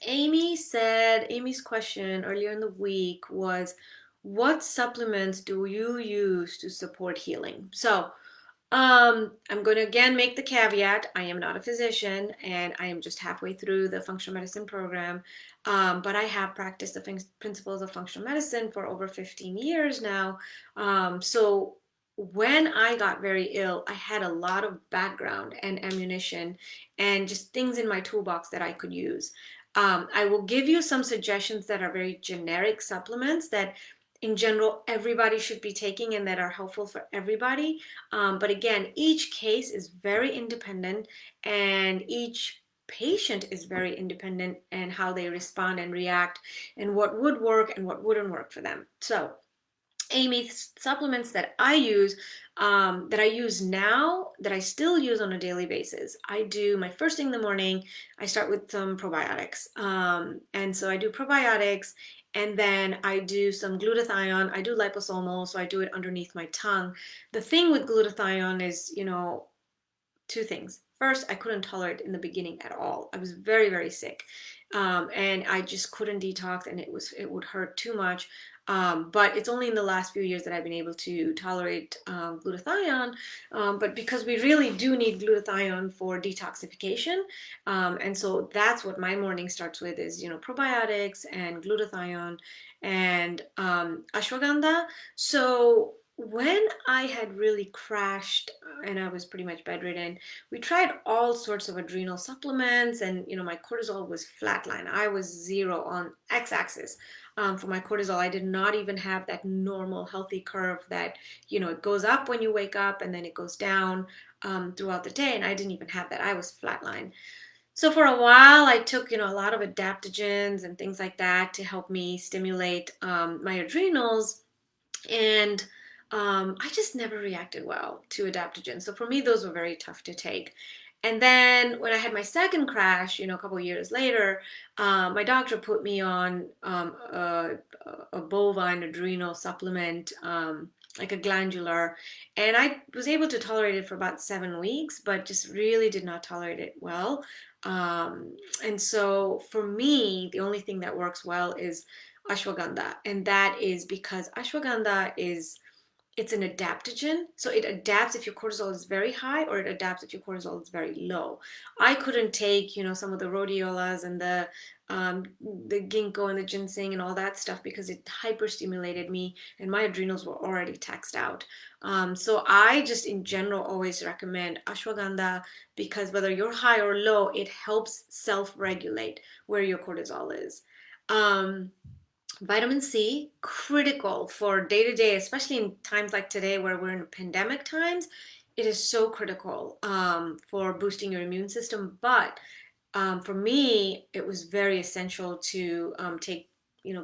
Amy's question earlier in the week was, what supplements do you use to support healing? So, I'm going to again make the caveat. I am not a physician and I am just halfway through the functional medicine program. But I have practiced the principles of functional medicine for over 15 years now. So when I got very ill, I had a lot of background and ammunition and just things in my toolbox that I could use. I will give you some suggestions that are very generic supplements that in general everybody should be taking and that are helpful for everybody. But again, each case is very independent and each patient is very independent and how they respond and react and what would work and what wouldn't work for them. So Amy, supplements that I use now, that I still use on a daily basis. I do my first thing in the morning, I start with some probiotics. And so I do probiotics and then I do some glutathione. I do liposomal, so I do it underneath my tongue. The thing with glutathione is, two things. First, I couldn't tolerate it in the beginning at all. I was very, very sick, and I just couldn't detox, and it would hurt too much. But it's only in the last few years that I've been able to tolerate glutathione. But because we really do need glutathione for detoxification, and so that's what my morning starts with is probiotics and glutathione and ashwagandha. So when I had really crashed and I was pretty much bedridden, we tried all sorts of adrenal supplements, and my cortisol was flatline. I was zero on x-axis for my cortisol. I did not even have that normal healthy curve that it goes up when you wake up and then it goes down throughout the day, and I didn't even have that. I was flatline. So for a while, I took a lot of adaptogens and things like that to help me stimulate my adrenals, and I just never reacted well to adaptogens. So for me, those were very tough to take. And then when I had my second crash, a couple of years later, my doctor put me on a bovine adrenal supplement, like a glandular, and I was able to tolerate it for about 7 weeks, but just really did not tolerate it well. And so for me, the only thing that works well is ashwagandha, and that is because ashwagandha it's an adaptogen, so it adapts if your cortisol is very high, or it adapts if your cortisol is very low. I couldn't take some of the rhodiolas and the ginkgo and the ginseng and all that stuff because it hyperstimulated me and my adrenals were already taxed out. So I just in general always recommend ashwagandha because whether you're high or low, it helps self-regulate where your cortisol is. Vitamin C, critical for day to day, especially in times like today where we're in pandemic times. It is so critical for boosting your immune system. But for me, it was very essential to take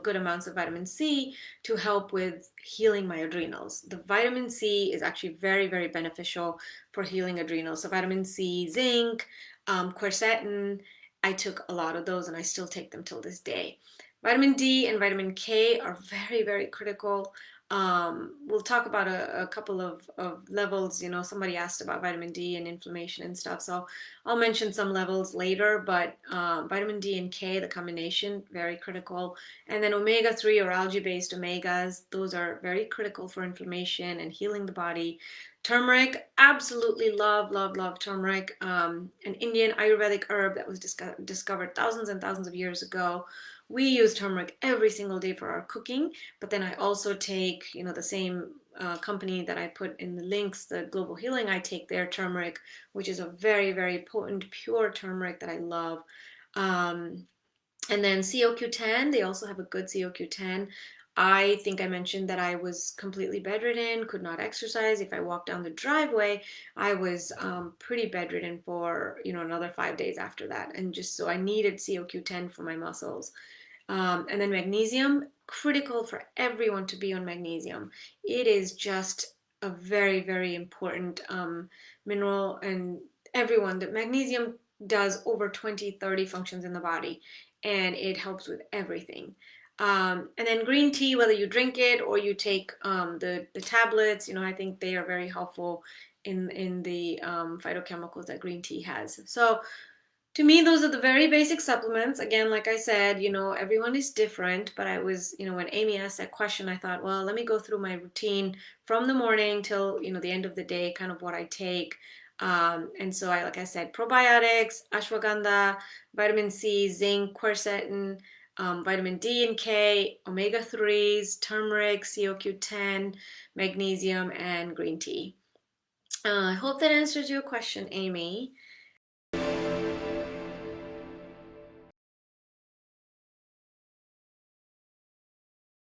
good amounts of vitamin C to help with healing my adrenals. The vitamin C is actually very, very beneficial for healing adrenals. So vitamin C, zinc, quercetin. I took a lot of those and I still take them till this day. Vitamin D and vitamin K are very, very critical. We'll talk about a couple of levels. Somebody asked about vitamin D and inflammation and stuff, so I'll mention some levels later, but vitamin D and K, the combination, very critical. And then omega-3 or algae-based omegas, those are very critical for inflammation and healing the body. Turmeric, absolutely love, love, love turmeric. An Indian Ayurvedic herb that was discovered thousands and thousands of years ago. We use turmeric every single day for our cooking, but then I also take, the same company that I put in the links, the Global Healing, I take their turmeric, which is a very, very potent, pure turmeric that I love. And then COQ10, they also have a good COQ10. I think I mentioned that I was completely bedridden, could not exercise. If I walked down the driveway, I was pretty bedridden for, another 5 days after that. And just so I needed COQ10 for my muscles. And then magnesium, critical for everyone to be on magnesium. It is just a very, very important mineral, and everyone, that magnesium does over 20, 30 functions in the body, and it helps with everything. And then green tea, whether you drink it or you take the tablets, I think they are very helpful in the phytochemicals that green tea has. So To me, those are the very basic supplements. Again, like I said, everyone is different, but I was, when Amy asked that question, I thought, well, let me go through my routine from the morning till, the end of the day, kind of what I take. And so like I said, probiotics, ashwagandha, vitamin C, zinc, quercetin, vitamin D and K, omega 3s, turmeric, CoQ10, magnesium, and green tea. I hope that answers your question, Amy.